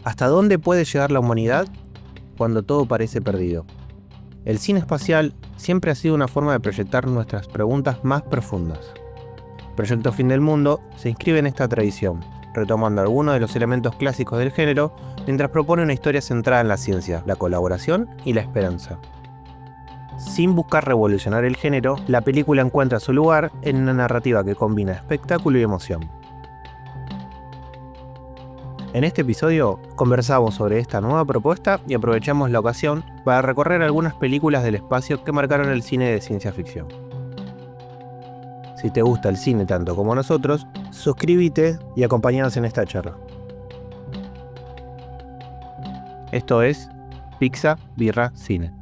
¿Hasta dónde puede llegar la humanidad cuando todo parece perdido? El cine espacial siempre ha sido una forma de proyectar nuestras preguntas más profundas. Proyecto Fin del Mundo se inscribe en esta tradición, retomando algunos de los elementos clásicos del género, mientras propone una historia centrada en la ciencia, la colaboración y la esperanza. Sin buscar revolucionar el género, la película encuentra su lugar en una narrativa que combina espectáculo y emoción. En este episodio conversamos sobre esta nueva propuesta y aprovechamos la ocasión para recorrer algunas películas del espacio que marcaron el cine de ciencia ficción. Si te gusta el cine tanto como nosotros, suscríbete y acompáñanos en esta charla. Esto es Pizza, Birra, Cine.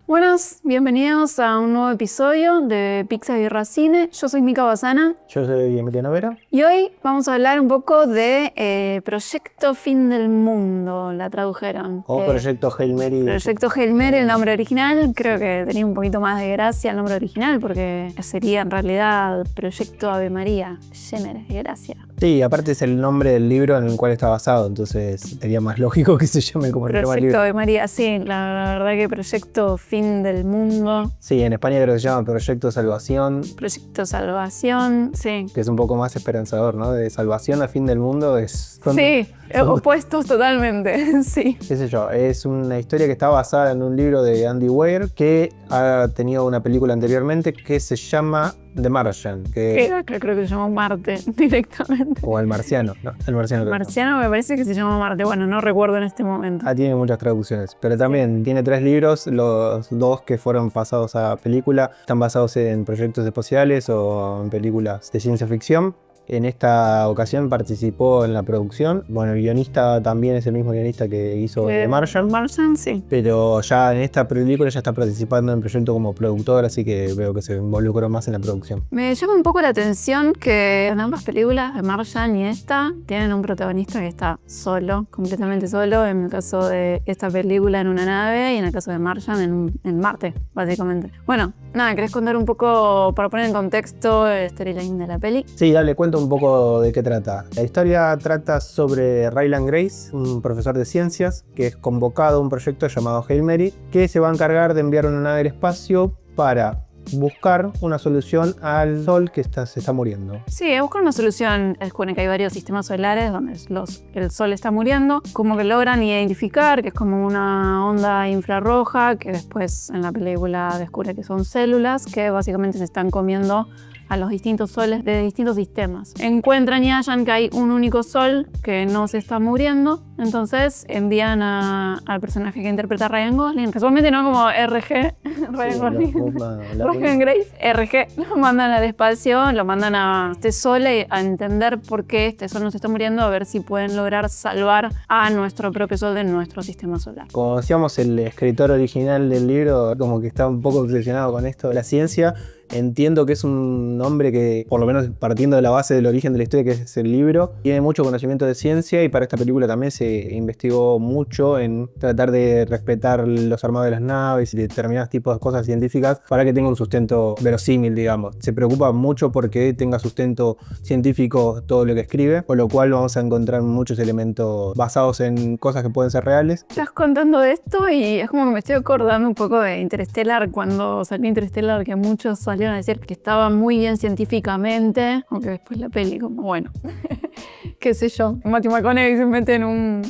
Buenas, bienvenidos a un nuevo episodio de Pizza, Birra, Cine. Yo soy Mica Bazana. Yo soy Emiliano Vera. Y hoy vamos a hablar un poco de Proyecto Fin del Mundo, la tradujeron. O Proyecto Hail Mary. Proyecto Hail Mary, el nombre original. Creo que tenía un poquito más de gracia el nombre original porque sería en realidad Proyecto Ave María, llena de gracia. Sí, aparte es el nombre del libro en el cual está basado, entonces sería más lógico que se llame como el libro. Proyecto Ave María, sí, la verdad que Proyecto Fin del Mundo. Sí, en España creo que se llama Proyecto Salvación. Proyecto Salvación, sí. Que es un poco más esperanzador, ¿no? De salvación a fin del mundo es... Sí, opuestos totalmente, sí. Qué sé yo, es una historia que está basada en un libro de Andy Weir que ha tenido una película anteriormente que se llama The Martian. Creo que se llama Marte directamente. O El Marciano, ¿no? El Marciano. Marciano me parece que se llama Marte, bueno, no recuerdo en este momento. Tiene muchas traducciones, pero también tiene 3 libros, los 2 que fueron pasados a película están basados en proyectos espaciales o en películas de ciencia ficción. En esta ocasión participó en la producción. Bueno, el guionista también es el mismo guionista que hizo The Martian. Martian, sí. Pero ya en esta película ya está participando en el proyecto como productor, así que veo que se involucró más en la producción. Me llama un poco la atención que en ambas películas, The Martian y esta, tienen un protagonista que está solo, completamente solo. En el caso de esta película en una nave y en el caso de Martian en Marte, básicamente. Bueno, nada, ¿querés contar un poco, para poner en contexto, el storyline de la peli? Sí, dale, cuento un poco de qué trata. La historia trata sobre Ryland Grace, un profesor de ciencias que es convocado a un proyecto llamado Hail Mary, que se va a encargar de enviar una nave al espacio para buscar una solución al sol que se está muriendo. Sí, buscar una solución. Descubren que hay varios sistemas solares donde el sol está muriendo. Como que logran identificar que es como una onda infrarroja, que después en la película descubre que son células que básicamente se están comiendo a los distintos soles de distintos sistemas. Encuentran y hallan que hay un único sol que no se está muriendo, entonces envían al personaje que interpreta Ryan Gosling, casualmente no como RG, Ryan Gosling, Ryan Grace, RG, lo mandan al espacio, lo mandan a este sol a entender por qué este sol no se está muriendo, a ver si pueden lograr salvar a nuestro propio sol de nuestro sistema solar. Como decíamos, el escritor original del libro como que está un poco obsesionado con esto de la ciencia. Entiendo que es un hombre que, por lo menos partiendo de la base del origen de la historia que es el libro, tiene mucho conocimiento de ciencia y para esta película también se investigó mucho en tratar de respetar los armados de las naves y determinados tipos de cosas científicas para que tenga un sustento verosímil, digamos. Se preocupa mucho porque tenga sustento científico todo lo que escribe, por lo cual vamos a encontrar muchos elementos basados en cosas que pueden ser reales. Estás contando esto y es como que me estoy acordando un poco de Interstellar, cuando salió Interstellar, que muchos salieron a decir que estaba muy bien científicamente, aunque después la peli como, bueno, qué sé yo, Matthew McConaughey se mete en un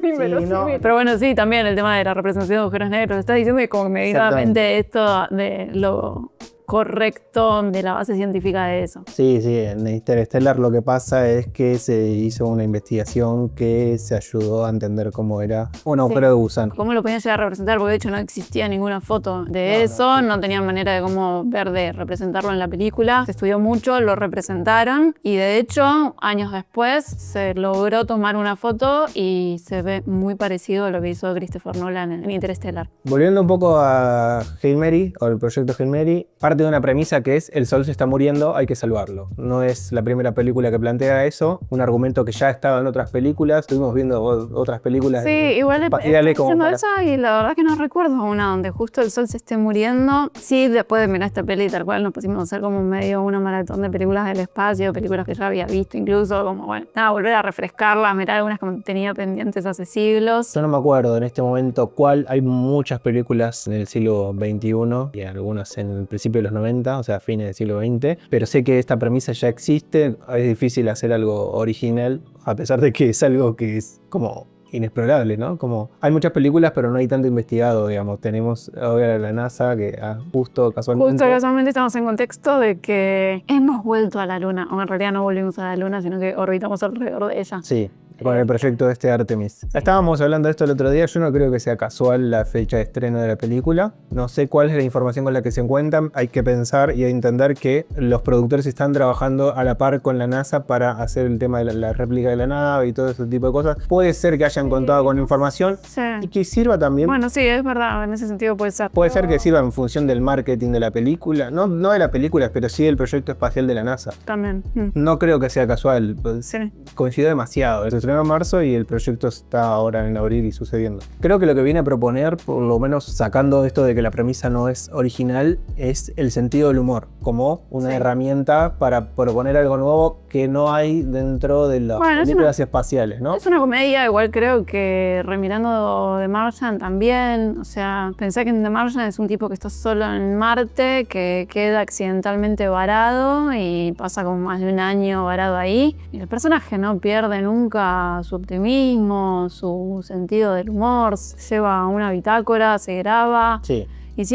inverosímil. No. Pero bueno, sí, también el tema de la representación de agujeros negros, estás diciendo que como medidamente esto de lo correcto de la base científica de eso. Sí, en Interstellar lo que pasa es que se hizo una investigación que se ayudó a entender cómo era un agujero de gusano. ¿Cómo lo podían llegar a representar? Porque de hecho no existía ninguna foto de eso, no tenían manera de cómo representarlo en la película. Se estudió mucho, lo representaron y de hecho años después se logró tomar una foto y se ve muy parecido a lo que hizo Christopher Nolan en Interstellar. Volviendo un poco a Hail Mary, o el proyecto Hail Mary, parte parte de una premisa que es el sol se está muriendo, hay que salvarlo. No es la primera película que plantea eso, un argumento que ya estaba en otras películas, estuvimos viendo otras películas. Sí, igual espaciales como diciendo para... eso y la verdad que no recuerdo una donde justo el sol se esté muriendo. Sí, después de mirar esta peli tal cual nos pusimos a hacer como medio una maratón de películas del espacio, películas que ya había visto incluso, como bueno, nada, volver a refrescarlas, mirar algunas que tenía pendientes hace siglos. Yo no me acuerdo en este momento cuál, hay muchas películas en el siglo XXI y algunas en el principio de los 90, o sea, fines del siglo XX, pero sé que esta premisa ya existe, es difícil hacer algo original, a pesar de que es algo que es como inexplorable, ¿no? Como hay muchas películas, pero no hay tanto investigado, digamos. Tenemos ahora la NASA que justo casualmente Estamos en contexto de que hemos vuelto a la Luna, o en realidad no volvimos a la Luna, sino que orbitamos alrededor de ella. Sí, con el proyecto de Artemis. Estábamos hablando de esto el otro día, yo no creo que sea casual la fecha de estreno de la película. No sé cuál es la información con la que se encuentran. Hay que pensar y entender que los productores están trabajando a la par con la NASA para hacer el tema de la réplica de la nave y todo ese tipo de cosas. Puede ser que hayan contado con información y que sirva también. Bueno, sí, es verdad, en ese sentido puede ser. Puede ser que sirva en función del marketing de la película, no de la película, pero sí del proyecto espacial de la NASA. También. No creo que sea casual, Sí. coincidió demasiado. Se estrenó en marzo y el proyecto está ahora en abril y sucediendo. Creo que lo que viene a proponer, por lo menos sacando esto de que la premisa no es original, es el sentido del humor, como una herramienta para proponer algo nuevo que no hay dentro de las películas espaciales, ¿no? Es una comedia, igual creo que remirando The Martian también, o sea, pensé que en The Martian es un tipo que está solo en Marte, que queda accidentalmente varado y pasa como más de un año varado ahí. Y el personaje no pierde nunca su optimismo, su sentido del humor, se lleva una bitácora, se graba. Sí. Y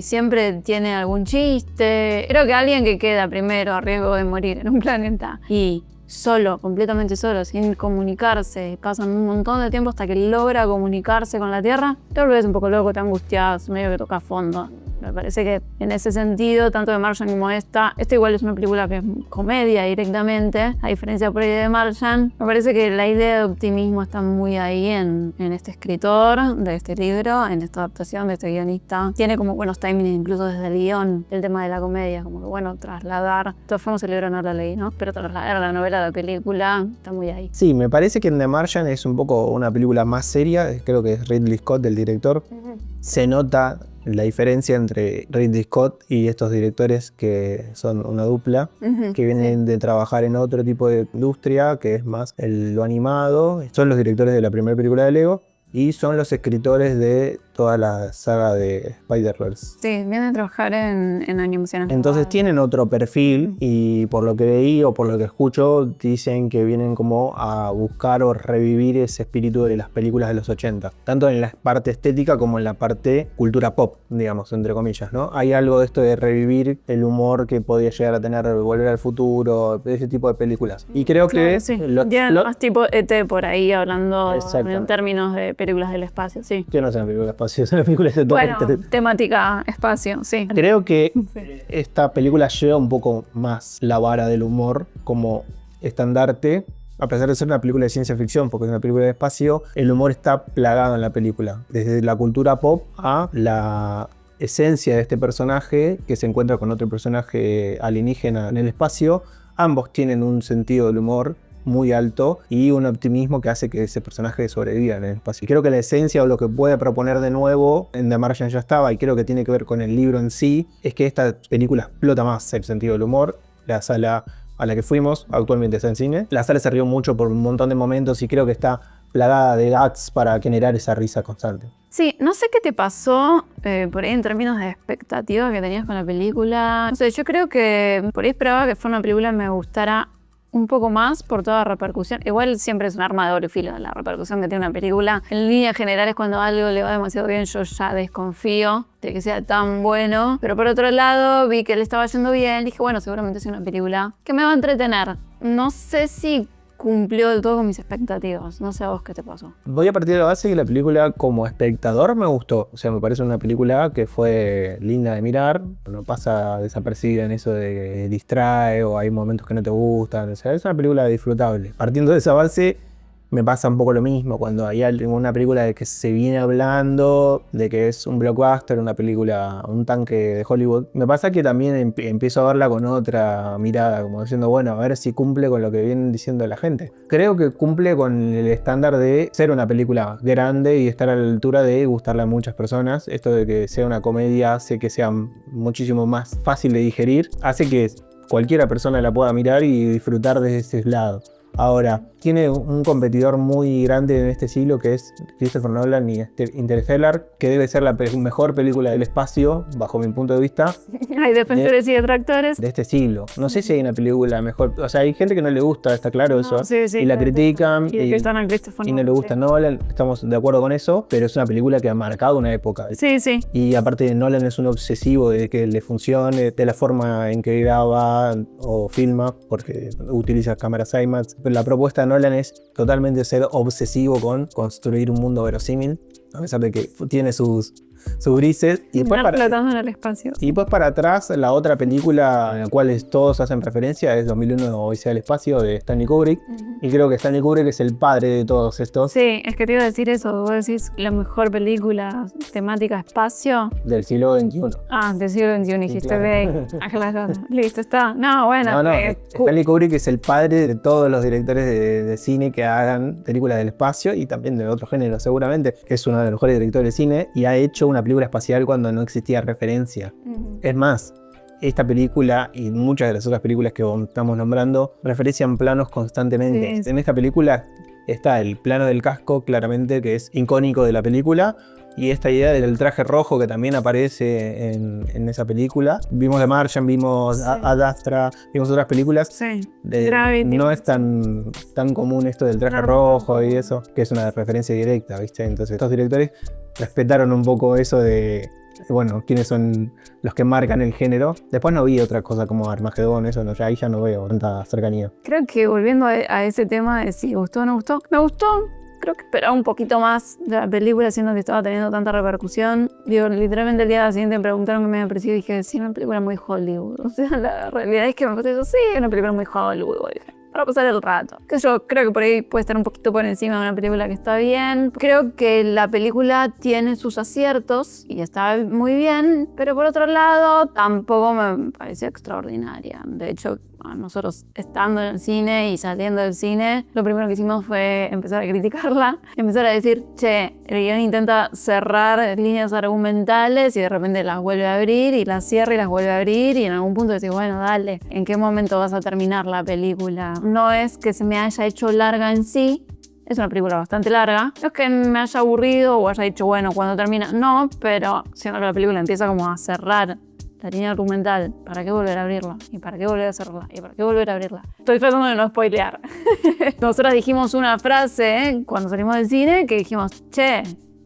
siempre tiene algún chiste. Creo que alguien que queda primero a riesgo de morir en un planeta y solo, completamente solo, sin comunicarse, pasan un montón de tiempo hasta que logra comunicarse con la Tierra, te volvés un poco loco, te angustias, medio que toca a fondo. Me parece que en ese sentido, tanto de Martian como esta igual es una película que es comedia directamente, a diferencia por ahí de Martian. Me parece que la idea de optimismo está muy ahí en este escritor de este libro, en esta adaptación de este guionista. Tiene como buenos timings incluso desde el guión, el tema de la comedia, como que bueno, trasladar, de todas formas el libro no lo leí, ¿no? Pero trasladar la novela a la película está muy ahí. Sí, me parece que en The Martian es un poco una película más seria, creo que es Ridley Scott el director. Se nota la diferencia entre Ridley Scott y estos directores que son una dupla, que vienen de trabajar en otro tipo de industria, que es más lo animado. Son los directores de la primera película de Lego y son los escritores de toda la saga de Spider-Verse. Sí, vienen a trabajar en animación. Entonces tienen otro perfil y por lo que veí o por lo que escucho dicen que vienen como a buscar o revivir ese espíritu de las películas de los 80, tanto en la parte estética como en la parte cultura pop, digamos, entre comillas, ¿no? Hay algo de esto de revivir el humor que podía llegar a tener Volver al Futuro, ese tipo de películas. Y creo que sí. Más tipo ET por ahí, hablando en términos de películas del espacio, sí. Que no sean películas del espacio, son películas de todo. Bueno, temática espacio, sí. Creo que esta película lleva un poco más la vara del humor como estandarte. A pesar de ser una película de ciencia ficción, porque es una película de espacio, el humor está plagado en la película. Desde la cultura pop a la esencia de este personaje que se encuentra con otro personaje alienígena en el espacio. Ambos tienen un sentido del humor muy alto y un optimismo que hace que ese personaje sobreviva en el espacio. Y creo que la esencia o lo que puede proponer de nuevo en The Martian ya estaba, y creo que tiene que ver con el libro en sí, es que esta película explota más el sentido del humor. La sala a la que fuimos actualmente está en cine. La sala se rió mucho por un montón de momentos y creo que está plagada de gags para generar esa risa constante. Sí, no sé qué te pasó por ahí en términos de expectativa que tenías con la película. No sé, yo creo que por ahí esperaba que fuera una película que me gustara un poco más por toda repercusión. Igual siempre es un arma de doble filo la repercusión que tiene una película. En líneas generales, cuando algo le va demasiado bien, yo ya desconfío de que sea tan bueno. Pero por otro lado, vi que le estaba yendo bien. Dije, bueno, seguramente es una película que me va a entretener. No sé si cumplió del todo con mis expectativas. No sé a vos qué te pasó. Voy a partir de la base que la película como espectador me gustó. O sea, me parece una película que fue linda de mirar. No pasa desapercibida en eso de que distrae o hay momentos que no te gustan. O sea, es una película disfrutable. Partiendo de esa base, me pasa un poco lo mismo cuando hay una película de que se viene hablando, de que es un blockbuster, una película, un tanque de Hollywood. Me pasa que también empiezo a verla con otra mirada, como diciendo, bueno, a ver si cumple con lo que vienen diciendo la gente. Creo que cumple con el estándar de ser una película grande y estar a la altura de gustarle a muchas personas. Esto de que sea una comedia hace que sea muchísimo más fácil de digerir, hace que cualquiera persona la pueda mirar y disfrutar de ese lado. Ahora, tiene un competidor muy grande en este siglo que es Christopher Nolan y Interstellar, que debe ser la mejor película del espacio, bajo mi punto de vista. Hay defensores y detractores. De este siglo. No sé si hay una película mejor. O sea, hay gente que no le gusta, está claro eso. Sí, y la critican. Y no le gusta Nolan. Estamos de acuerdo con eso, pero es una película que ha marcado una época. Sí, sí. Y aparte, Nolan es un obsesivo de que le funcione, de la forma en que graba o filma, porque utiliza cámaras IMAX. Pero la propuesta de Nolan es totalmente ser obsesivo con construir un mundo verosímil, a pesar de que tiene sus grises. Y después flotando en el espacio. Y después para atrás, la otra película a la cual todos hacen referencia es 2001 Odisea del Espacio de Stanley Kubrick. Y creo que Stanley Kubrick es el padre de todos estos. Sí, es que te iba a decir eso. Vos decís la mejor película temática espacio. Del siglo XXI. Ah, del siglo XXI, dijiste, claro. Claro. Listo, está. No, bueno. No, Stanley Kubrick es el padre de todos los directores de cine que hagan películas del espacio y también de otro género seguramente, que es uno de los mejores directores de cine y ha hecho una película espacial cuando no existía referencia. Es más, esta película y muchas de las otras películas que estamos nombrando referencian planos constantemente. Sí. En esta película está el plano del casco, claramente, que es icónico de la película, y esta idea del traje rojo que también aparece en esa película. Vimos The Martian, vimos Ad Astra, vimos otras películas. Sí. No es tan común esto del traje rojo y eso, que es una referencia directa, ¿viste? Entonces estos directores respetaron un poco eso de, bueno, quiénes son los que marcan el género. Después no vi otra cosa como Armagedón, eso no, ahí ya no veo tanta cercanía. Creo que volviendo a ese tema de si gustó o no gustó, me gustó. Creo que esperaba un poquito más de la película, siendo que estaba teniendo tanta repercusión. Digo, literalmente el día siguiente me preguntaron qué me había parecido y dije, sí, una película muy Hollywood. O sea, la realidad es que me pareció, sí, una película muy Hollywood. Dije, para pasar el rato. Que yo creo que por ahí puede estar un poquito por encima de una película que está bien. Creo que la película tiene sus aciertos y está muy bien, pero por otro lado tampoco me pareció extraordinaria. De hecho, nosotros estando en el cine y saliendo del cine, lo primero que hicimos fue empezar a criticarla, empezar a decir, che, el guión intenta cerrar líneas argumentales y de repente las vuelve a abrir y las cierra y las vuelve a abrir y en algún punto decís, bueno, dale, ¿en qué momento vas a terminar la película? No es que se me haya hecho larga en sí, es una película bastante larga. No es que me haya aburrido o haya dicho, bueno, cuando termina, no, pero siendo que la película empieza como a cerrar la línea argumental, ¿para qué volver a abrirla? ¿Y para qué volver a cerrarla? ¿Y para qué volver a abrirla? Estoy tratando de no spoilear. Nosotras dijimos una frase cuando salimos del cine que dijimos, che,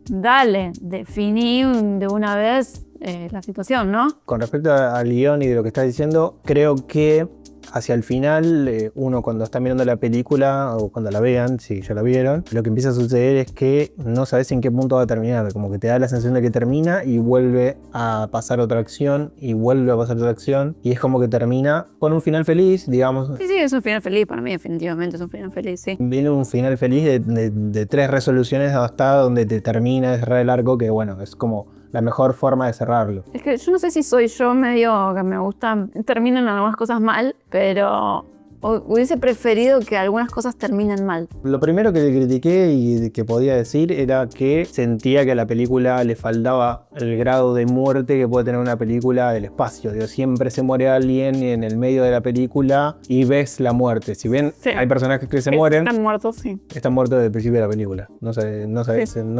dale, definí de una vez la situación, ¿no? Con respecto al guión y de lo que estás diciendo, creo que hacia el final, uno cuando está mirando la película o cuando la vean, si ya la vieron, lo que empieza a suceder es que no sabes en qué punto va a terminar, como que te da la sensación de que termina y vuelve a pasar otra acción y vuelve a pasar otra acción y es como que termina con un final feliz, digamos. Sí, es un final feliz, para mí definitivamente es un final feliz, sí. Viene un final feliz de 3 resoluciones hasta donde te termina de cerrar el arco, que bueno, es como la mejor forma de cerrarlo. Es que yo no sé si soy yo medio que me gusta, terminan algunas cosas mal, pero hubiese preferido que algunas cosas terminen mal. Lo primero que le critiqué y que podía decir era que sentía que a la película le faltaba el grado de muerte que puede tener una película del espacio. Digo, siempre se muere alguien en el medio de la película y ves la muerte. Si bien hay personajes que se mueren, están muertos, sí. Están muertos desde el principio de la película. No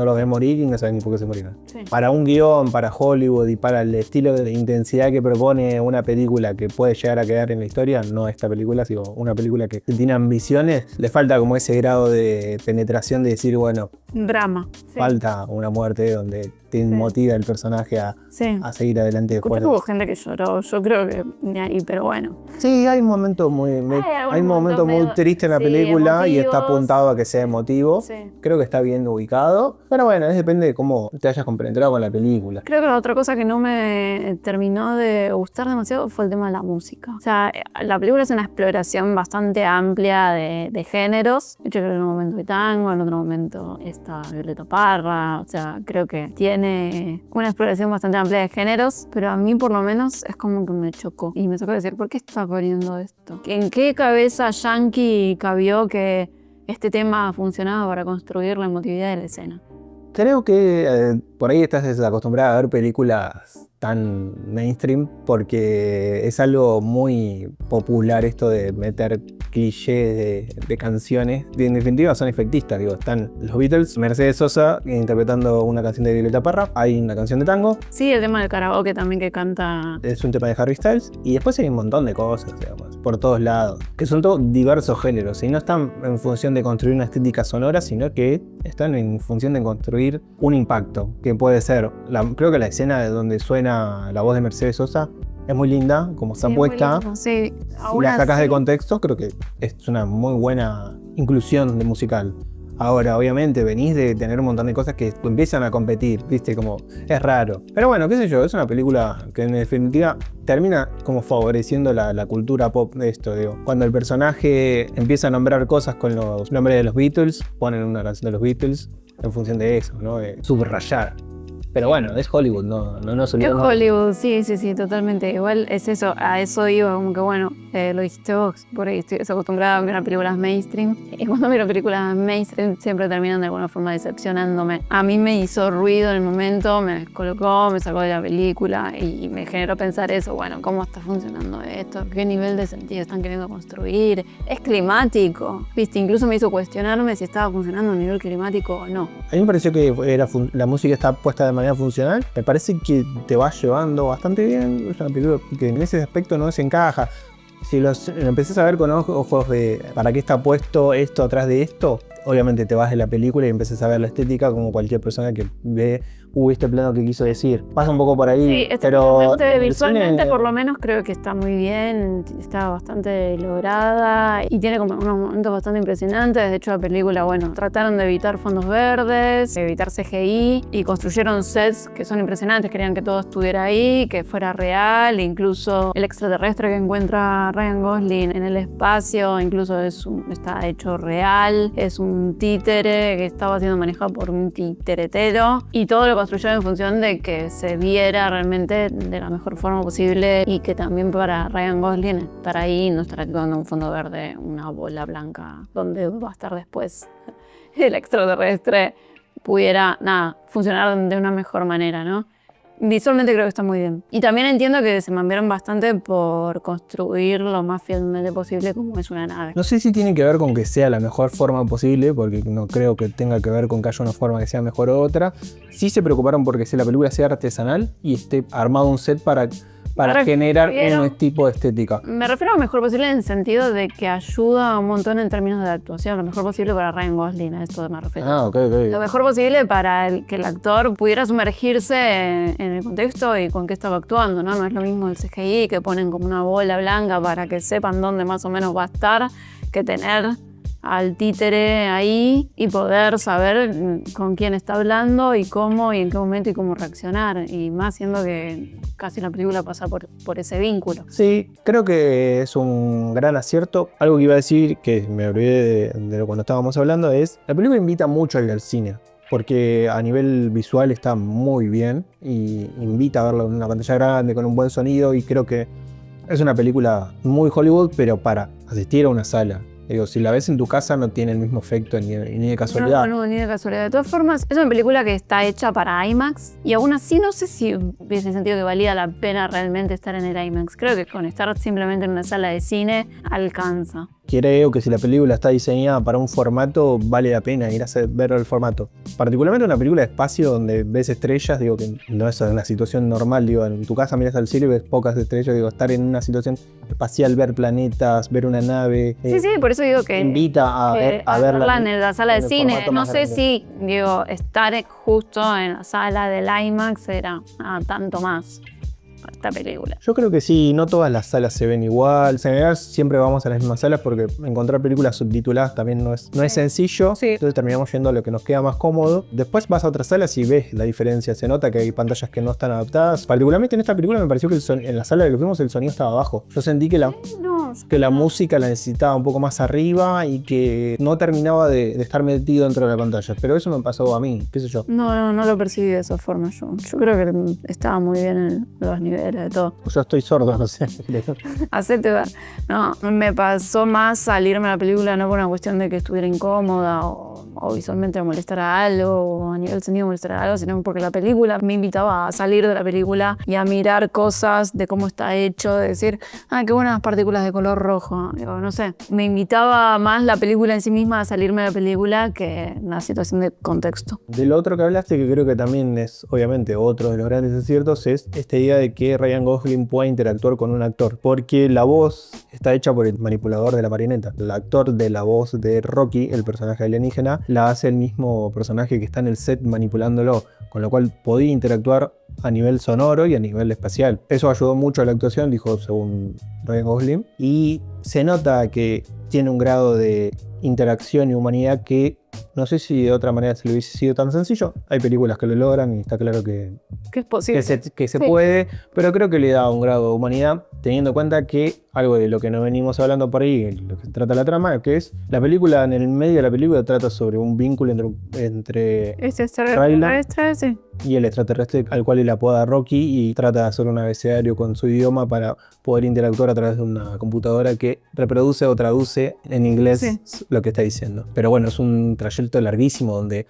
los ves morir y no saben ni por qué se murieron. Sí. Para un guión, para Hollywood y para el estilo de intensidad que propone una película que puede llegar a quedar en la historia, no esta película, sino una película que tiene ambiciones, le falta como ese grado de penetración de decir, bueno, drama. Falta una muerte donde te motiva el personaje a seguir adelante después. Hubo gente que lloró, yo creo que ni ahí, pero bueno. Sí, hay un momento muy triste en la película emotivos, y está apuntado a que sea emotivo. Sí. Creo que está bien ubicado, pero bueno, depende de cómo te hayas compenetrado con la película. Creo que la otra cosa que no me terminó de gustar demasiado fue el tema de la música. O sea, la película es una exploración exploración bastante amplia de géneros. De hecho, en un momento de tango, en otro momento está Violeta Parra. O sea, creo que tiene una exploración bastante amplia de géneros, pero a mí por lo menos es como que me chocó. Y me sacó decir, ¿por qué está poniendo esto? ¿En qué cabeza yankee cabió que este tema funcionaba para construir la emotividad de la escena? Creo que por ahí estás desacostumbrada a ver películas tan mainstream porque es algo muy popular esto de meter clichés de canciones. En definitiva son efectistas, digo, están los Beatles, Mercedes Sosa interpretando una canción de Violeta Parra, hay una canción de tango. Sí, el tema del karaoke también que canta. Es un tema de Harry Styles y después hay un montón de cosas, digamos, por todos lados, que son todos diversos géneros y no están en función de construir una estética sonora, sino que están en función de construir un impacto, que puede ser, creo que la escena de donde suena la voz de Mercedes Sosa es muy linda, como está puesta. Sí, si la sacas de contexto, creo que es una muy buena inclusión de musical. Ahora, obviamente, venís de tener un montón de cosas que empiezan a competir, ¿viste? Como, es raro. Pero bueno, qué sé yo, es una película que en definitiva termina como favoreciendo la cultura pop de esto, digo. Cuando el personaje empieza a nombrar cosas con los nombres de los Beatles, ponen una canción de los Beatles en función de eso, ¿no? De subrayar. Pero bueno, es Hollywood, no Es Hollywood, sí, totalmente. Igual es eso, a eso iba, como que bueno, lo dijiste vos, por ahí estoy desacostumbrada a mirar películas mainstream. Y cuando miro películas mainstream siempre terminan de alguna forma decepcionándome. A mí me hizo ruido en el momento, me descolocó, me sacó de la película y me generó pensar eso, bueno, ¿cómo está funcionando esto? ¿Qué nivel de sentido están queriendo construir? ¿Es climático? ¿Viste? Incluso me hizo cuestionarme si estaba funcionando a nivel climático o no. A mí me pareció que la música está puesta de manera funcional, me parece que te va llevando bastante bien. Es una película que en ese aspecto no desencaja. Si lo empezás a ver con ojos de ¿para qué está puesto esto atrás de esto? Obviamente te vas de la película y empezás a ver la estética como cualquier persona que ve este plano que quiso decir. Pasa un poco por ahí, sí, pero visualmente por lo menos creo que está muy bien, está bastante lograda y tiene como unos momentos bastante impresionantes. De hecho la película, bueno, trataron de evitar fondos verdes, de evitar CGI y construyeron sets que son impresionantes, querían que todo estuviera ahí, que fuera real, incluso el extraterrestre que encuentra Ryan Gosling en el espacio, incluso está hecho real, es un títere que estaba siendo manejado por un titeretero y todo lo construyeron en función de que se viera realmente de la mejor forma posible y que también para Ryan Gosling estar ahí, no estar actuando en un fondo verde, una bola blanca donde va a estar después el extraterrestre, pudiera, funcionar de una mejor manera, ¿no? Visualmente creo que está muy bien. Y también entiendo que se mambiaron bastante por construir lo más fielmente posible como es una nave. No sé si tiene que ver con que sea la mejor forma posible, porque no creo que tenga que ver con que haya una forma que sea mejor o otra. Sí se preocuparon porque la película sea artesanal y esté armado un set para generar un tipo de estética. Me refiero a lo mejor posible en el sentido de que ayuda un montón en términos de actuación. Lo mejor posible para Ryan Gosling, a esto me refiero. Ok. Lo mejor posible para que el actor pudiera sumergirse en el contexto y con qué estaba actuando, ¿no? No es lo mismo el CGI que ponen como una bola blanca para que sepan dónde más o menos va a estar, que tener al títere ahí y poder saber con quién está hablando y cómo y en qué momento y cómo reaccionar, y más siendo que casi la película pasa por ese vínculo. Sí, creo que es un gran acierto. Algo que iba a decir, que me olvidé de lo cuando estábamos hablando, es la película invita mucho a ir al cine, porque a nivel visual está muy bien y invita a verlo en una pantalla grande con un buen sonido, y creo que es una película muy Hollywood, pero para asistir a una sala. Digo, si la ves en tu casa no tiene el mismo efecto ni de casualidad. No, ni de casualidad. De todas formas, es una película que está hecha para IMAX y aún así no sé si hubiese sentido que valía la pena realmente estar en el IMAX. Creo que con estar simplemente en una sala de cine alcanza. Creo que si la película está diseñada para un formato, vale la pena ir a ver el formato. Particularmente una película de espacio donde ves estrellas, digo que no es una situación normal, digo, en tu casa miras al cielo y ves pocas estrellas, digo, estar en una situación espacial, ver planetas, ver una nave. Sí, por eso digo que invita a verla en la sala de cine. No sé grande. si, estar justo en la sala del IMAX era tanto más. esta película. Yo creo que sí, no todas las salas se ven igual. En general siempre vamos a las mismas salas porque encontrar películas subtituladas también no es sencillo. Sí. Entonces terminamos yendo a lo que nos queda más cómodo. Después vas a otras salas y ves la diferencia. Se nota que hay pantallas que no están adaptadas. Particularmente en esta película me pareció que en la sala de lo que vimos el sonido estaba bajo. Yo sentí que la música la necesitaba un poco más arriba y que no terminaba de estar metido dentro de la pantalla. Pero eso me pasó a mí, qué sé yo. No lo percibí de esa forma yo. Yo creo que estaba muy bien en los niveles de todo. Yo estoy sordo, no sé. Hacete ver. No, me pasó más salirme de la película no por una cuestión de que estuviera incómoda o visualmente me molestara algo o a nivel sonido me molestara algo, sino porque la película me invitaba a salir de la película y a mirar cosas de cómo está hecho, de decir, qué buenas partículas de color rojo. Digo, no sé, me invitaba más la película en sí misma a salirme de la película que una situación de contexto. De lo otro que hablaste, que creo que también es obviamente otro de los grandes aciertos, es esta idea de que Ryan Gosling pueda interactuar con un actor, porque la voz está hecha por el manipulador de la marioneta. El actor de la voz de Rocky, el personaje alienígena, la hace el mismo personaje que está en el set manipulándolo, con lo cual podía interactuar a nivel sonoro y a nivel espacial. Eso ayudó mucho a la actuación, dijo según Ryan Gosling, y se nota que tiene un grado de interacción y humanidad que no sé si de otra manera se le hubiese sido tan sencillo. Hay películas que lo logran y está claro que es posible. Que se puede, pero creo que le da un grado de humanidad, teniendo en cuenta que algo de lo que nos venimos hablando por ahí, lo que trata la trama, que es la película, en el medio de la película trata sobre un vínculo entre Raylan y el extraterrestre al cual le apoda Rocky, y trata de hacer un abecedario con su idioma para poder interactuar a través de una computadora que reproduce o traduce en inglés lo que está diciendo. Pero bueno, es un trayecto larguísimo donde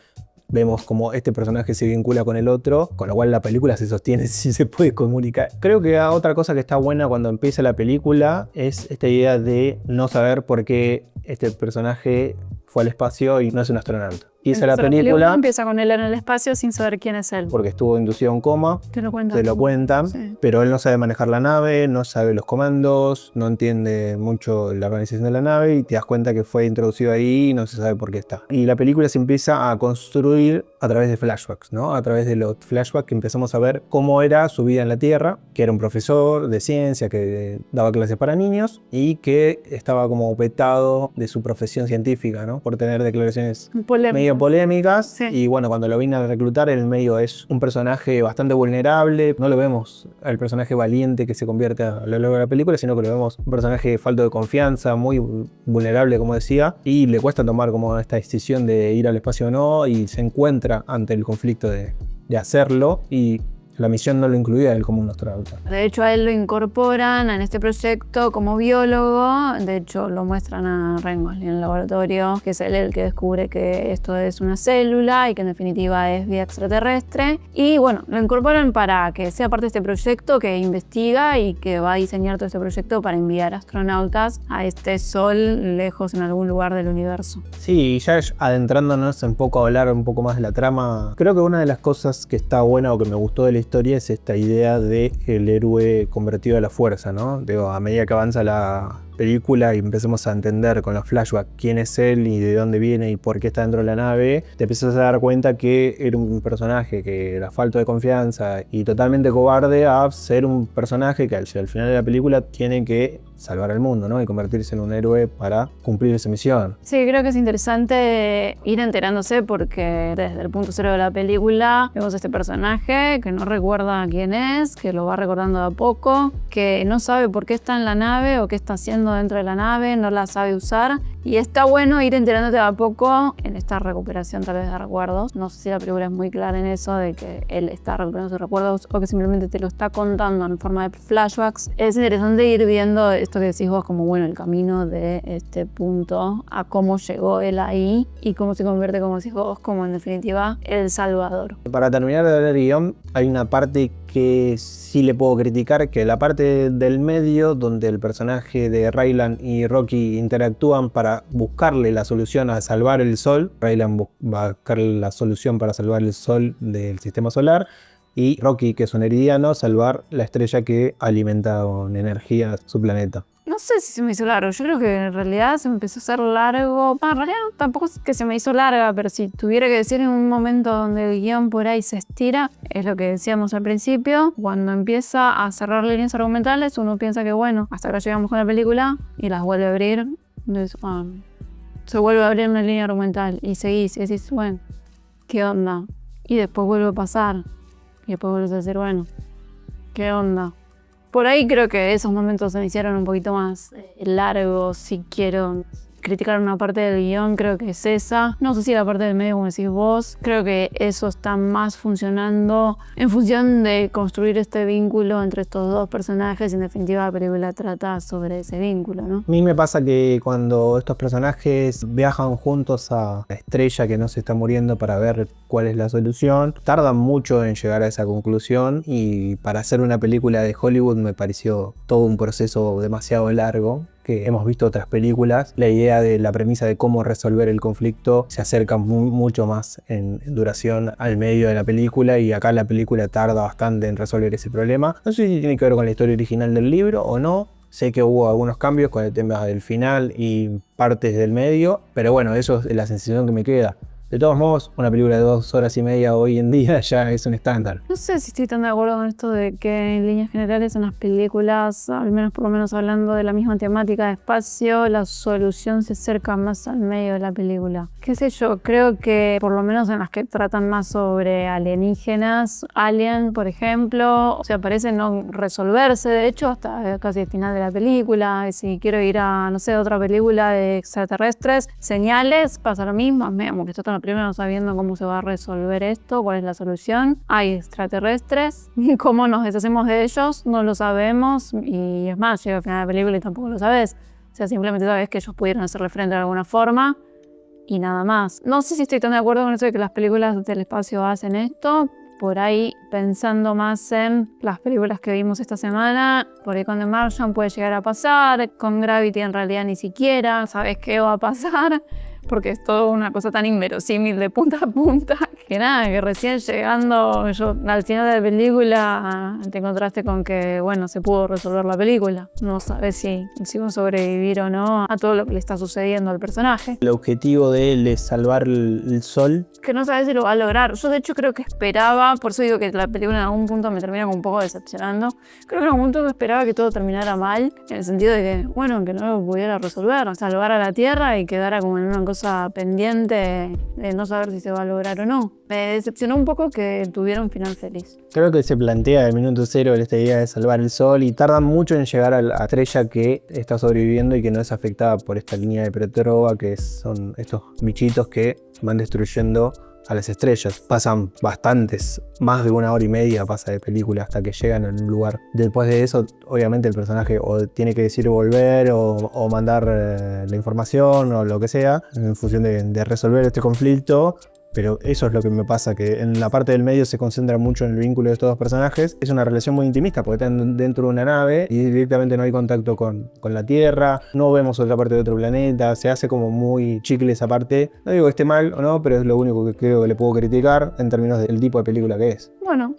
vemos como este personaje se vincula con el otro, con lo cual la película se sostiene si se puede comunicar. Creo que otra cosa que está buena cuando empieza la película es esta idea de no saber por qué este personaje fue al espacio y no es un astronauta. Y esa es la película. Empieza con él en el espacio sin saber quién es él. Porque estuvo inducido a un coma. Te lo cuentan. Sí. Pero él no sabe manejar la nave, no sabe los comandos, no entiende mucho la organización de la nave y te das cuenta que fue introducido ahí y no se sabe por qué está. Y la película se empieza a construir a través de flashbacks, ¿no? A través de los flashbacks que empezamos a ver cómo era su vida en la Tierra, que era un profesor de ciencia que daba clases para niños y que estaba como vetado de su profesión científica, ¿no? Por tener declaraciones medio polémicas. Sí. Y bueno, cuando lo vine a reclutar, en el medio es un personaje bastante vulnerable. No lo vemos al personaje valiente que se convierte a lo largo de la película, sino que lo vemos un personaje falto de confianza, muy vulnerable, como decía, y le cuesta tomar como esta decisión de ir al espacio o no, y se encuentra ante el conflicto de hacerlo, y la misión no lo incluía él como un astronauta. De hecho, a él lo incorporan en este proyecto como biólogo. De hecho, lo muestran a Ryan Gosling en el laboratorio, que es él el que descubre que esto es una célula y que en definitiva es vida extraterrestre. Y bueno, lo incorporan para que sea parte de este proyecto que investiga y que va a diseñar todo este proyecto para enviar astronautas a este sol lejos en algún lugar del universo. Sí, ya adentrándonos un poco a hablar un poco más de la trama, creo que una de las cosas que está buena o que me gustó de la historia es esta idea de el héroe convertido a la fuerza, ¿no? Digo, a medida que avanza la película y empecemos a entender con los flashbacks quién es él y de dónde viene y por qué está dentro de la nave, te empiezas a dar cuenta que era un personaje que era falto de confianza y totalmente cobarde, a ser un personaje que al final de la película tiene que salvar al mundo, ¿no? Y convertirse en un héroe para cumplir esa misión. Sí, creo que es interesante ir enterándose porque desde el punto cero de la película vemos a este personaje que no recuerda quién es, que lo va recordando de a poco, que no sabe por qué está en la nave o qué está haciendo dentro de la nave, no la sabe usar. Y está bueno ir enterándote de a poco en esta recuperación tal vez de recuerdos. No sé si la película es muy clara en eso de que él está recuperando sus recuerdos o que simplemente te lo está contando en forma de flashbacks. Es interesante ir viendo esto que decís vos como bueno, el camino de este punto a cómo llegó él ahí y cómo se convierte, como decís vos, como en definitiva el salvador. Para terminar de ver el guión, hay una parte que sí le puedo criticar, que la parte del medio donde el personaje de Raylan y Rocky interactúan para buscarle la solución a salvar el sol. Raylan va a buscar la solución para salvar el sol del sistema solar y Rocky, que es un eridiano, salvar la estrella que alimenta con energía su planeta. No sé si se me hizo largo, yo creo que en realidad se me empezó a hacer largo. En realidad tampoco es que se me hizo larga, pero si tuviera que decir en un momento donde el guión por ahí se estira, es lo que decíamos al principio, cuando empieza a cerrar líneas argumentales, uno piensa que bueno, hasta acá llegamos con la película y las vuelve a abrir. Entonces, se vuelve a abrir una línea argumental y seguís y decís, bueno, ¿qué onda? Y después vuelve a pasar y después vuelves a decir, bueno, ¿qué onda? Por ahí creo que esos momentos se me hicieron un poquito más largos. Si quiero criticar una parte del guión, creo que es esa. No sé si la parte del medio, como decís vos, creo que eso está más funcionando en función de construir este vínculo entre estos dos personajes. En definitiva, la película trata sobre ese vínculo, ¿no? A mí me pasa que cuando estos personajes viajan juntos a la estrella que no se está muriendo para ver cuál es la solución, tardan mucho en llegar a esa conclusión, y para hacer una película de Hollywood me pareció todo un proceso demasiado largo. Que hemos visto otras películas, la idea de la premisa de cómo resolver el conflicto se acerca mucho más en duración al medio de la película, y acá la película tarda bastante en resolver ese problema. No sé si tiene que ver con la historia original del libro o no. Sé que hubo algunos cambios con el tema del final y partes del medio, pero bueno, eso es la sensación que me queda. De todos modos, una película de 2 horas y media hoy en día ya es un estándar. No sé si estoy tan de acuerdo con esto de que en líneas generales en las películas, al menos por lo menos hablando de la misma temática de espacio, la solución se acerca más al medio de la película. Qué sé yo, creo que por lo menos en las que tratan más sobre alienígenas, Alien, por ejemplo, o sea, parece no resolverse, de hecho, hasta casi el final de la película. Y si quiero ir a, no sé, otra película de extraterrestres, Señales, pasa lo mismo, como que esto primero no sabiendo cómo se va a resolver esto, cuál es la solución. Hay extraterrestres, cómo nos deshacemos de ellos, no lo sabemos, y es más, llega al final de la película y tampoco lo sabes. O sea, simplemente sabes que ellos pudieron hacerle frente de alguna forma y nada más. No sé si estoy tan de acuerdo con eso de que las películas del espacio hacen esto. Por ahí, pensando más en las películas que vimos esta semana, por ahí con The Martian puede llegar a pasar, con Gravity en realidad ni siquiera sabes qué va a pasar, porque es todo una cosa tan inverosímil de punta a punta, que nada, que recién llegando yo al final de la película te encontraste con que, bueno, se pudo resolver la película. No sabes si va a sobrevivir o no a todo lo que le está sucediendo al personaje. El objetivo de él es salvar el sol. Que no sabes si lo va a lograr. Yo de hecho creo que esperaba, por eso digo que la película en algún punto me termina como un poco decepcionando. Creo que en algún punto esperaba que todo terminara mal, en el sentido de que, bueno, que no lo pudiera resolver, o salvar a la Tierra y quedara como en una cosa pendiente de no saber si se va a lograr o no. Me decepcionó un poco que tuviera un final feliz. Creo que se plantea el minuto cero esta idea de salvar el sol, y tardan mucho en llegar a la estrella que está sobreviviendo y que no es afectada por esta línea de Petrova, que son estos bichitos que van destruyendo a las estrellas. Pasan bastantes, más de 1 hora y media pasa de película hasta que llegan a un lugar. Después de eso, obviamente el personaje o tiene que decir volver o mandar la información o lo que sea, en función de resolver este conflicto. Pero eso es lo que me pasa, que en la parte del medio se concentra mucho en el vínculo de estos dos personajes. Es una relación muy intimista porque están dentro de una nave y directamente no hay contacto con la Tierra, no vemos otra parte de otro planeta, se hace como muy chicle esa parte. No digo que esté mal o no, pero es lo único que creo que le puedo criticar en términos del tipo de película que es. Bueno,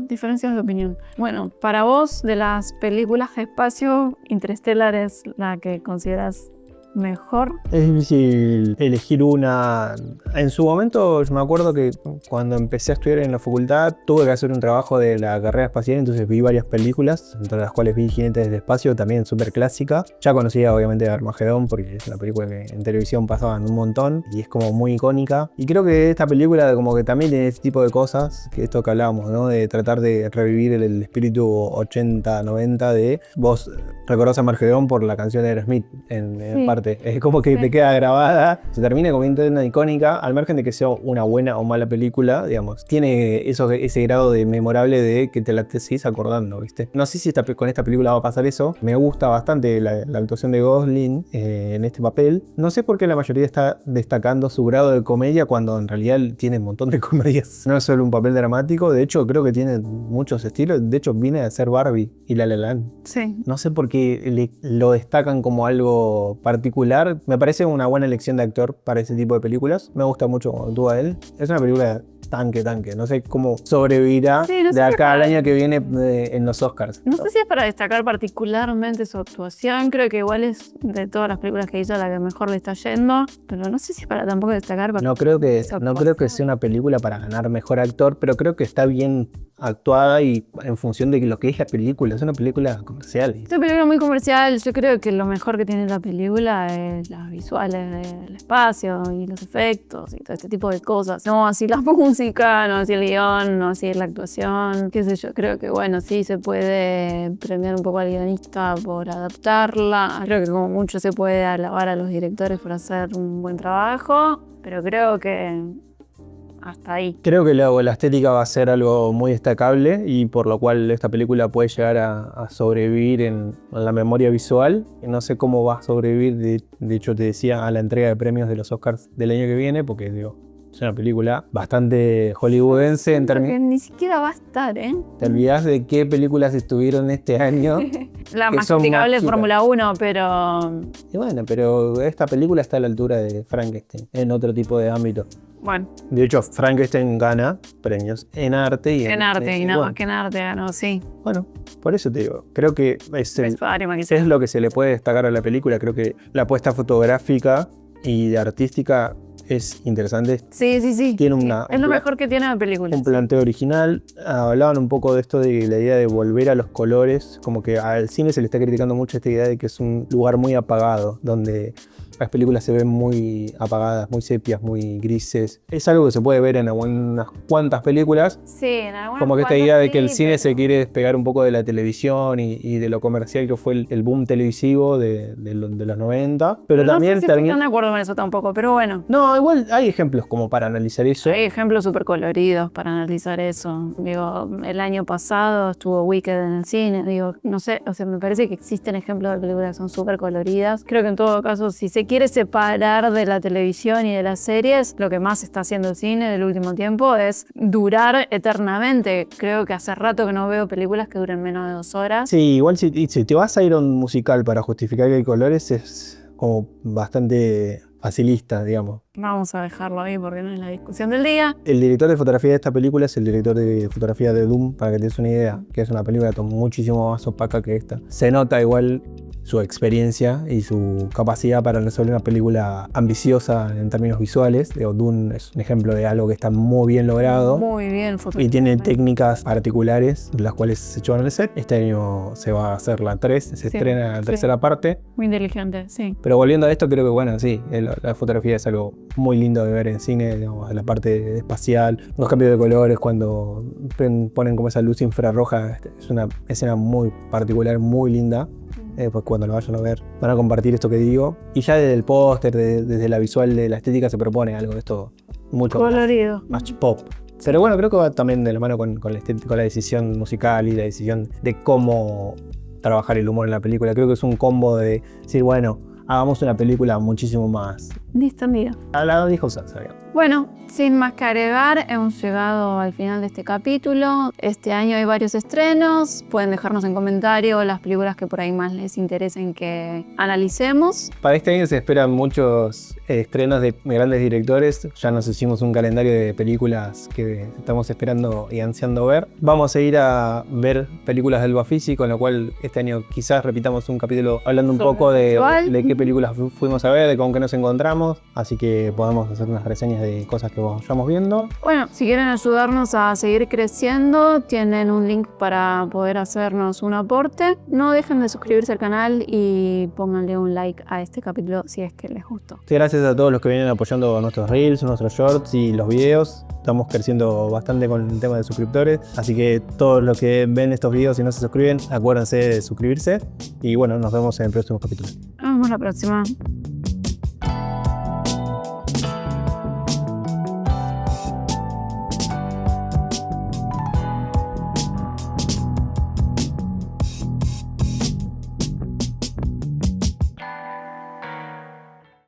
diferencias de opinión. Bueno, para vos, de las películas de espacio, Interstellar es la que consideras mejor. Es difícil elegir una. En su momento yo me acuerdo que cuando empecé a estudiar en la facultad tuve que hacer un trabajo de la carrera espacial, entonces vi varias películas, entre las cuales vi Jinetes del Espacio, también súper clásica. Ya conocía obviamente Armagedón porque es una película que en televisión pasaban un montón y es como muy icónica. Y creo que esta película como que también tiene ese tipo de cosas, que esto que hablábamos, ¿no? De tratar de revivir el espíritu 80-90 de... Vos recordás a Armagedón por la canción de Aerosmith en parte. Es como que te queda grabada, se termina convirtiendo en una icónica, al margen de que sea una buena o mala película, digamos. Tiene ese grado de memorable de que te la seguís acordando, ¿viste? No sé si con esta película va a pasar eso. Me gusta bastante la actuación de Gosling en este papel. No sé por qué la mayoría está destacando su grado de comedia cuando en realidad tiene un montón de comedias. No es solo un papel dramático, de hecho creo que tiene muchos estilos. De hecho viene a ser Barbie y La La Land. Sí. No sé por qué lo destacan como algo particular. Me parece una buena elección de actor para ese tipo de películas. Me gusta mucho cómo actúa él. Es una película tanque. No sé cómo sobrevivirá Sí, no sé de si acá al para- año que viene en los Oscars. No sé si es para destacar particularmente su actuación, creo que igual es de todas las películas que hizo la que mejor le está yendo, pero no sé si es para tampoco destacar. No creo que su sea una película para ganar mejor actor, pero creo que está bien actuada y en función de lo que es la película. Es una película comercial. Es una película muy comercial, yo creo que lo mejor que tiene la película es las visuales del espacio y los efectos y todo este tipo de cosas. No así la música, no así el guión, no así la actuación, qué sé yo. Creo que bueno, sí se puede premiar un poco al guionista por adaptarla. Creo que como mucho se puede alabar a los directores por hacer un buen trabajo, pero creo que hasta ahí. Creo que la estética va a ser algo muy destacable y por lo cual esta película puede llegar a sobrevivir en la memoria visual. No sé cómo va a sobrevivir, de hecho te decía, a la entrega de premios de los Oscars del año que viene, porque digo, es una película bastante hollywoodense en Porque términos... ni siquiera va a estar, ¿eh? Te olvidás de qué películas estuvieron este año. La que más son criticable más es Fórmula 1, pero Y bueno, pero esta película está a la altura de Frankenstein, en otro tipo de ámbito. bueno, De hecho, Frankenstein gana premios en arte y en arte, y no, bueno, que en arte ganó, sí. bueno, por eso te digo, creo que Vestuario, maquillaje. es lo que se le puede destacar a la película. Creo que la apuesta fotográfica y de artística es interesante. Sí. Tiene Es lo mejor que tiene la película. un planteo original. Hablaban un poco de esto, de la idea de volver a los colores. Como que al cine se le está criticando mucho esta idea de que es un lugar muy apagado, donde las películas se ven muy apagadas, muy sepias, muy grises. Es algo que se puede ver en unas cuantas películas. Sí, en algunas Como que esta cuantas idea de sí, que el cine pero- se quiere despegar un poco de la televisión y de lo comercial que fue el boom televisivo de los 90. Pero no también sé si estoy tan de acuerdo con eso tampoco, pero bueno. No, igual hay ejemplos como para analizar eso. Hay ejemplos súper coloridos para analizar eso. Digo, el año pasado estuvo Wicked en el cine. Digo, no sé, o sea, me parece que existen ejemplos de películas que son súper coloridas. Creo que en todo caso, si se quiere separar de la televisión y de las series, lo que más está haciendo el cine del último tiempo es durar eternamente. Creo que hace rato que no veo películas que duren menos de 2 horas. Sí, igual si te vas a ir a un musical para justificar que hay colores es como bastante facilista, digamos. Vamos a dejarlo ahí porque no es la discusión del día. El director de fotografía de esta película es el director de fotografía de Doom, para que te des una idea, que es una película muchísimo más opaca que esta. Se nota igual su experiencia y su capacidad para resolver una película ambiciosa en términos visuales. Dune es un ejemplo de algo que está muy bien logrado. Muy bien Y tiene fotográficamente. técnicas particulares, las cuales se echó en el set. Este año se va a hacer la 3, se estrena la sí. tercera parte. Muy inteligente, sí. Pero volviendo a esto, creo que bueno, sí, la fotografía es algo muy lindo de ver en cine, digamos, la parte espacial, los cambios de colores, cuando ponen como esa luz infrarroja, es una escena muy particular, muy linda. Pues cuando lo vayan a ver van a compartir esto que digo. Y ya desde el póster, desde la visual de la estética se propone algo de esto mucho Colorido. más pop. Pero bueno, creo que va también de la mano con la decisión musical y la decisión de cómo trabajar el humor en la película. Creo que es un combo de decir, bueno, hagamos una película muchísimo más Distendida. a la dijo Sansa, digamos. Bueno, sin más que agregar, hemos llegado al final de este capítulo. Este año hay varios estrenos. Pueden dejarnos en comentario las películas que por ahí más les interesen que analicemos. Para este año se esperan muchos estrenos de grandes directores. Ya nos hicimos un calendario de películas que estamos esperando y ansiando ver. Vamos a ir a ver películas del Bafisi, con lo cual este año quizás repitamos un capítulo hablando un Sobre poco visual. de qué películas fuimos a ver, de con qué nos encontramos. Así que podemos hacer unas reseñas de cosas que vayamos viendo. Bueno, si quieren ayudarnos a seguir creciendo, tienen un link para poder hacernos un aporte. No dejen de suscribirse al canal y pónganle un like a este capítulo si es que les gustó. Sí, gracias a todos los que vienen apoyando nuestros reels, nuestros shorts y los videos. Estamos creciendo bastante con el tema de suscriptores. Así que todos los que ven estos videos y no se suscriben, acuérdense de suscribirse. Y bueno, nos vemos en el próximo capítulo. Nos vemos la próxima.